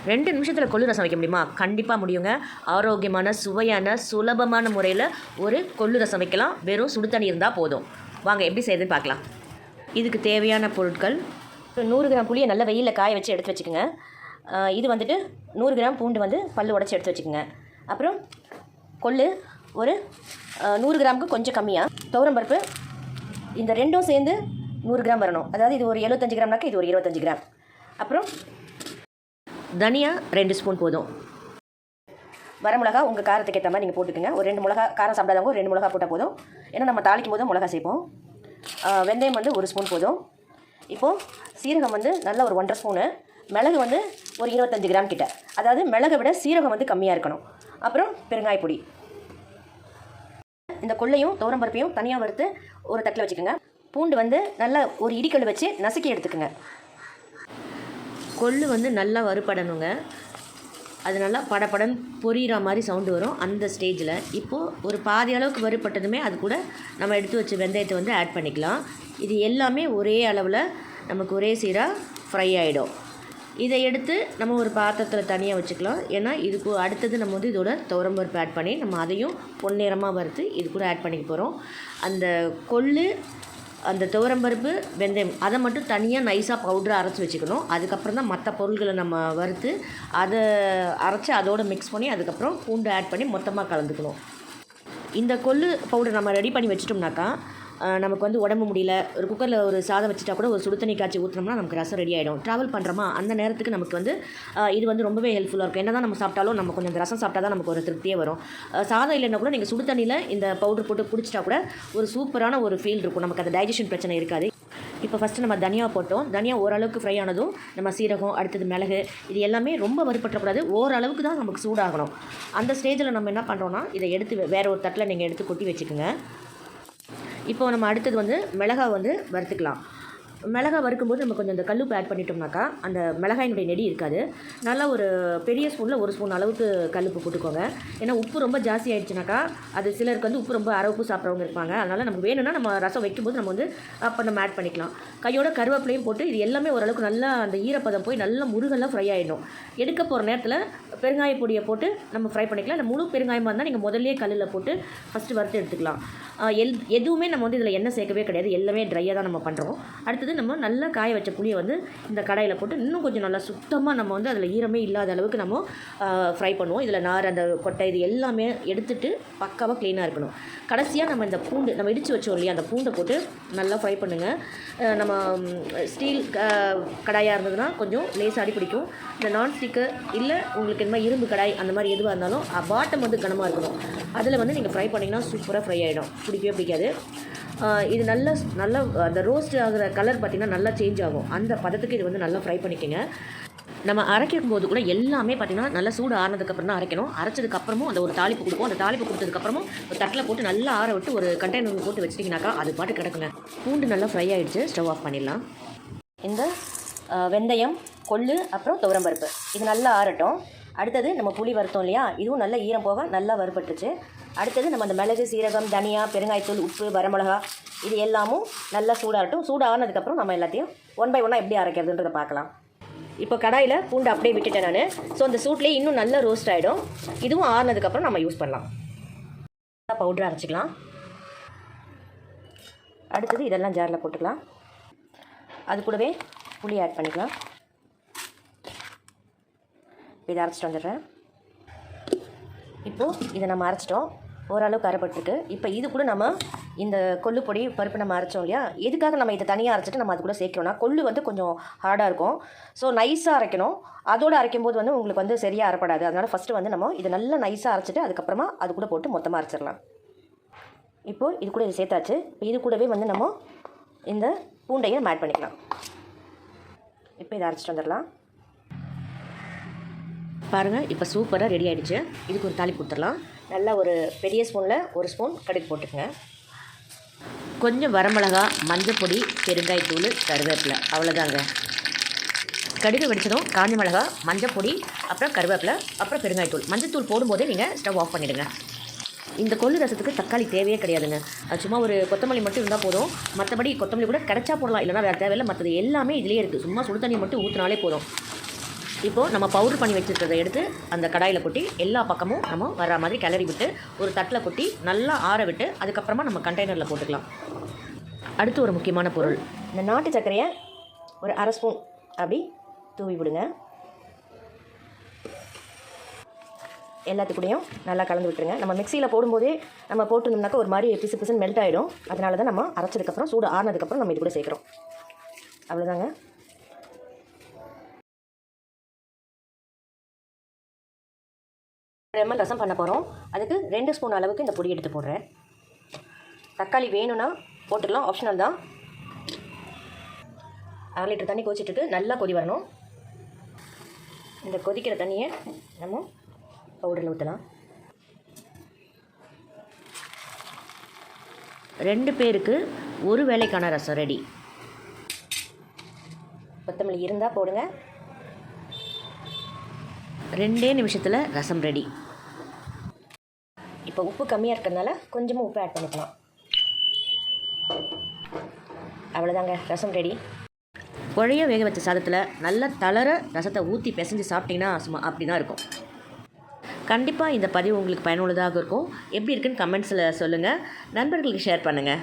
2 நிமிஷத்தில் கொள்ளு ரசம் வைக்க முடியுமா? கண்டிப்பாக முடியுங்க. ஆரோக்கியமான, சுவையான, சுலபமான முறையில் ஒரு கொள்ளு ரசம் வைக்கலாம். வெறும் சுடு தண்ணி இருந்தால் போதும். வாங்க எப்படி செய்யுதுன்னு பார்க்கலாம். இதுக்கு தேவையான பொருட்கள்: 100 கிராம் புளியை நல்லா வெயிலில் காய வச்சு எடுத்து வச்சுக்கோங்க. இது வந்துட்டு 100 கிராம் பூண்டு வந்து பல் உடச்சி எடுத்து வச்சுக்கோங்க. அப்புறம் கொள்ளு ஒரு 100 கிராமுக்கு கொஞ்சம் கம்மியாக, துவரம்பருப்பு இந்த ரெண்டும் சேர்ந்து 100 கிராம் வரணும். அதாவது இது ஒரு 75 கிராம்னாக்க இது ஒரு 25 கிராம். அப்புறம் தனியா 2 ஸ்பூன் போதும். வரமிளகா உங்கள் காரத்துக்கு ஏற்ற மாதிரி நீங்கள் போட்டுக்கோங்க. ஒரு 2 மிளகா, காரம் சாப்பிடாதவங்க ஒரு 2 மிளகா போட்டால் போதும். ஏன்னா நம்ம தாளிக்கும் போது மிளகா சேர்ப்போம். வெந்தயம் வந்து 1 ஸ்பூன் போதும். இப்போது சீரகம் வந்து நல்ல ஒரு 1.5 ஸ்பூனு. மிளகு வந்து ஒரு 25 கிராம் கிட்ட. அதாவது மிளகை விட சீரகம் வந்து கம்மியாக இருக்கணும். அப்புறம் பெருங்காய பொடி. இந்த கொள்ளையும் துவரம்பருப்பையும் தனியாக வறுத்து ஒரு தட்டில் வச்சுக்கோங்க. பூண்டு வந்து நல்லா ஒரு இடிக்கல் வச்சு நசுக்கி எடுத்துக்கோங்க. கொள்ளு வந்து நல்லா வறுபடணுங்க. அது நல்லா படப்படன் பொரியிற மாதிரி சவுண்டு வரும். அந்த ஸ்டேஜில் இப்போது ஒரு பாதி அளவுக்கு வறுபட்டதுமே அது கூட நம்ம எடுத்து வச்ச வெந்தயத்தை வந்து ஆட் பண்ணிக்கலாம். இது எல்லாமே ஒரே அளவில் நமக்கு ஒரே சீராக ஃப்ரை ஆகிடும். இதை எடுத்து நம்ம ஒரு பாத்திரத்தில் தனியாக வச்சுக்கலாம். ஏன்னா இதுக்கு அடுத்தது நம்ம வந்து இதோட துவரம்பருப்பு ஆட் பண்ணி நம்ம அதையும் பொன்னிறமாக வறுத்து இது கூட ஆட் பண்ணிக்க போகிறோம். அந்த கொள்ளு, அந்த துவரம்பருப்பு, வெந்தயம் அதை மட்டும் தனியாக நைஸாக பவுடரை அரைச்சி வச்சுக்கணும். அதுக்கப்புறம் தான் மற்ற பொருட்களை நம்ம வறுத்து அதை அரைச்சி அதோடு மிக்ஸ் பண்ணி அதுக்கப்புறம் பூண்டு ஆட் பண்ணி மொத்தமாக கலந்துக்கணும். இந்த கொள்ளு பவுடர் நம்ம ரெடி பண்ணி வச்சிட்டோம்னாக்கா நமக்கு வந்து உடம்பு முடியல, ஒரு குக்கரில் ஒரு சாதம் வச்சுட்டா கூட ஒரு சுடு தண்ணி காய்ச்சி ஊற்றினோம்னா நமக்கு ரசம் ரெடி ஆகிடும். ட்ராவல் பண்ணுறோமா அந்த நேரத்துக்கு நமக்கு வந்து இது வந்து ரொம்பவே ஹெல்ப்ஃபுல்லாக இருக்கும். என்ன தான் நம்ம சாப்பிட்டாலும் நம்ம கொஞ்சம் ரசம் சாப்பிட்டா தான் நமக்கு ஒரு திருப்தியே வரும். சாதம் இல்லைன்னா கூட நீங்கள் சுடு தண்ணியில் இந்த பவுடர் போட்டு குடிச்சிட்டா கூட ஒரு சூப்பரான ஒரு ஃபீல் இருக்கும். நமக்கு அந்த டைஜஷன் பிரச்சனை இருக்காது. இப்போ ஃபஸ்ட்டு நம்ம தனியாக போட்டோம். தனியாக ஓரளவுக்கு ஃப்ரை ஆனதும் நம்ம சீரகம், அடுத்தது மிளகு, இது எல்லாமே ரொம்ப வறுபற்றக்கூடாது. ஓரளவுக்கு தான் நமக்கு சூடாகணும். அந்த ஸ்டேஜில் நம்ம என்ன பண்ணுறோன்னா இதை எடுத்து வேறு ஒரு தட்டில் நீங்கள் எடுத்து கொட்டி வச்சுக்கோங்க. இப்போ நம்ம அடுத்தது வந்து மிளகாய் வந்து வறுத்துக்கலாம். மிளகாய் வறுக்கும்போது நம்ம கொஞ்சம் இந்த கல்லுப்பு ஆட் பண்ணிட்டோம்னாக்கா அந்த மிளகாயினுடைய நெடி இருக்காது. நல்லா ஒரு பெரிய ஸ்பூனில் 1 ஸ்பூன் அளவுக்கு கல்லுப்பு போட்டுக்கோங்க. ஏன்னா உப்பு ரொம்ப ஜாஸ்தி ஆகிடுச்சுனாக்கா அது சிலருக்கு வந்து உப்பு ரொம்ப அரை உப்பு சாப்பிட்றவங்க இருப்பாங்க. அதனால் நமக்கு வேணும்னா நம்ம ரசம் வைக்கும்போது நம்ம வந்து அப்போ நம்ம ஆட் பண்ணிக்கலாம். கையோட கருவேப்பிலையும் போட்டு இது எல்லாமே ஓரளவுக்கு நல்லா அந்த ஈரப்பதம் போய் நல்லா முருகெல்லாம் ஃப்ரை ஆகிடும். எடுக்க போகிற நேரத்தில் பெருங்காய பொடியை போட்டு நம்ம ஃப்ரை பண்ணிக்கலாம். இந்த முழு பெருங்காயமாக இருந்தால் நீங்கள் முதல்லையே கல்லில் போட்டு ஃபஸ்ட்டு வறுத்து எடுத்துக்கலாம். எதுவுமே நம்ம வந்து இதில் எண்ணெய் சேர்க்கவே கிடையாது. எல்லாமே ட்ரையாக தான் நம்ம பண்ணுறோம். அடுத்தது நம்ம நல்லா காய வச்ச புளியை வந்து இந்த கடாயில் போட்டு இன்னும் கொஞ்சம் நல்லா சுத்தமாக நம்ம வந்து அதில் ஈரமே இல்லாத அளவுக்கு நம்ம ஃப்ரை பண்ணுவோம். இதில் நார், அந்த கொட்டை, இது எல்லாமே எடுத்துகிட்டு பக்காவாக க்ளீனாக இருக்கணும். கடைசியாக நம்ம இந்த பூண்டு நம்ம இடித்து வச்சோம் இல்லையா, அந்த பூண்டை போட்டு நல்லா ஃப்ரை பண்ணுங்கள். நம்ம ஸ்டீல் கடாயாக இருந்ததுன்னா கொஞ்சம் லேசாக அடி பிடிக்கும். இந்த நான்ஸ்டிக்கு இல்லை உங்களுக்கு இந்த மாதிரி இரும்பு கடாய் அந்த மாதிரி எதுவாக இருந்தாலும் பாட்டம் வந்து கனமாக இருக்கணும். அதில் வந்து நீங்கள் ஃப்ரை பண்ணிங்கன்னா சூப்பராக ஃப்ரை ஆகிடும். பிடிக்கவே பிடிக்காது. இது நல்ல அந்த ரோஸ்ட் ஆகிற கலர் பார்த்திங்கன்னா நல்லா சேஞ்ச் ஆகும். அந்த பதத்துக்கு இது வந்து நல்லா ஃப்ரை பண்ணிக்கோங்க. நம்ம அரைக்கும் போது கூட எல்லாமே பார்த்திங்கன்னா நல்லா சூடு ஆறினதுக்கப்புறம் தான் அரைக்கணும். அரைச்சதுக்கப்புறமும் அந்த ஒரு தாளிப்பு கொடுப்போம். அந்த தாளிப்பு கொடுத்ததுக்கப்புறமும் ஒரு தட்டில் போட்டு நல்லா ஆற விட்டு ஒரு கண்டெய்னர் போட்டு வச்சிட்டிங்கனாக்கா அது பாட்டு கிடக்குங்க. பூண்டு நல்லா ஃப்ரை ஆகிடுச்சு. ஸ்டவ் ஆஃப் பண்ணிடலாம். இந்த வெந்தயம், கொள்ளு, அப்புறம் துவரம்பருப்பு இது நல்லா ஆறட்டும். அடுத்தது நம்ம புளி வறுத்தோம் இல்லையா, இதுவும் நல்லா ஈரம் போக நல்லா வறுபட்டுச்சு. அடுத்தது நம்ம அந்த மிளகு, சீரகம், தனியா, பெருங்காயத்தூள், உப்பு, வரமிளகா இது எல்லாமும் நல்லா சூடாகட்டும். சூடானதுக்கப்புறம் நம்ம எல்லாத்தையும் 1 பை 1 எப்படி அரைக்கிறதுன்றதை பார்க்கலாம். இப்போ கடாயில் பூண்டு அப்படியே விட்டுட்டேன் நான். ஸோ அந்த சூட்லேயே இன்னும் நல்லா ரோஸ்ட் ஆகிடும். இதுவும் ஆறுனதுக்கப்புறம் நம்ம யூஸ் பண்ணலாம். பவுடர் அரைச்சிக்கலாம். அடுத்தது இதெல்லாம் ஜாரில் போட்டுக்கலாம். அது கூடவே புளி ஆட் பண்ணிக்கலாம். இதை அரைச்சிட்டு வந்துடுறேன். இப்போது இதை நம்ம அரைச்சிட்டோம். ஓரளவுக்கு அரைப்பட்டுருக்கு. இப்போ இது கூட நம்ம இந்த கொள்ளு பொடி, பருப்பு நம்ம அரைச்சோம் இல்லையா, எதுக்காக நம்ம இதை தனியாக அரைச்சிட்டு நம்ம அது கூட சேர்க்கிறோன்னா கொள்ளு வந்து கொஞ்சம் ஹார்டாக இருக்கும். ஸோ நைஸாக அரைக்கணும். அதோடு அரைக்கும்போது வந்து உங்களுக்கு வந்து சரியாக அரைப்படாது. அதனால் ஃபஸ்ட்டு வந்து நம்ம இதை நல்லா நைஸாக அரைச்சிட்டு அதுக்கப்புறமா அது கூட போட்டு மொத்தமாக அரைச்சிடலாம். இப்போது இது கூட இது சேர்த்தாச்சு. இப்போ இது கூடவே வந்து நம்ம இந்த பூண்டையை நம்ம ஆட் பண்ணிக்கலாம். இப்போ இதை அரைச்சிட்டு வந்துடலாம். பாருங்கள், இப்போ சூப்பராக ரெடி ஆகிடுச்சு. இதுக்கு ஒரு தாளிப்பு கொடுத்துடலாம். நல்லா ஒரு பெரிய ஸ்பூனில் 1 ஸ்பூன் கடுகு போட்டுக்கங்க. கொஞ்சம் வரமிளகா, மஞ்சள் பொடி, பெருங்காயத்தூள், கருவேப்பிலை, அவ்வளோதாங்க. கடுகு வெடிச்சதும் காஞ்ச மிளகா, மஞ்சள் பொடி, அப்புறம் கருவேப்பிலை, அப்புறம் பெருங்காயத்தூள். மஞ்சள் போடும்போதே நீங்கள் ஸ்டவ் ஆஃப் பண்ணிவிடுங்க. இந்த கொள்ளு ரசத்துக்கு தக்காளி தேவையே கிடையாதுங்க. சும்மா ஒரு கொத்தமல்லி மட்டும் இருந்தால் போதும். மற்றபடி கொத்தமல்லி கூட கிடைச்சா போடலாம், இல்லைனா வேறு தேவையில்லை. மற்றது எல்லாமே இதிலே இருக்குது. சும்மா சுடு தண்ணி மட்டும் ஊற்றினாலே போதும். இப்போது நம்ம பவுடர் பண்ணி வச்சுருக்கிறத எடுத்து அந்த கடாயில் கொட்டி எல்லா பக்கமும் நம்ம வர்ற மாதிரி கிளறி விட்டு ஒரு தட்டில் கொட்டி நல்லா ஆற விட்டு அதுக்கப்புறமா நம்ம கண்டெய்னரில் போட்டுக்கலாம். அடுத்து ஒரு முக்கியமான பொருள், இந்த நாட்டு சர்க்கரையை ஒரு 1/2 ஸ்பூன் அப்படி தூவி விடுங்க. எல்லாத்துக்கூடையும் நல்லா கலந்து விட்டுருங்க. நம்ம மிக்சியில் போடும்போதே நம்ம போட்டுருந்தோம்னாக்கா ஒரு மாதிரி பிசு பிசுன்னு மெல்ட் ஆகிடும். அதனால தான் நம்ம அரைச்சதுக்கப்புறம் சூடு ஆறினதுக்கப்புறம் நம்ம இது கூட சேர்க்குறோம். அவ்வளோதாங்க. ml ரசம் பண்ண போகிறோம். அதுக்கு 2 ஸ்பூன் அளவுக்கு இந்த பொடி எடுத்து போடுறேன். தக்காளி வேணும்னா போட்டுக்கலாம், ஆப்ஷனல் தான். 1/2 லிட்டர் தண்ணி கொதிச்சிட்டு நல்லா கொதி வரணும். இந்த கொதிக்கிற தண்ணியை நம்ம பவுடரில் ஊற்றலாம். 2 பேருக்கு ஒரு வேளைக்கான ரசம் ரெடி. கொத்தமல்லி இருந்தால் போடுங்க. 2 நிமிஷத்தில் ரசம் ரெடி. இப்போ உப்பு கம்மியாக இருக்கிறதுனால கொஞ்சமாக உப்பு ஆட் பண்ணிக்கலாம். அவ்வளோதாங்க, ரசம் ரெடி. குழைய வேக வச்ச சாதத்தில் நல்லா தளர ரசத்தை ஊற்றி பிசைஞ்சு சாப்பிட்டிங்கன்னா சும்மா அப்படி தான் இருக்கும். கண்டிப்பாக இந்த பதிவு உங்களுக்கு பயனுள்ளதாக இருக்கும். எப்படி இருக்குன்னு கமெண்ட்ஸில் சொல்லுங்கள். நண்பர்களுக்கு ஷேர் பண்ணுங்கள்.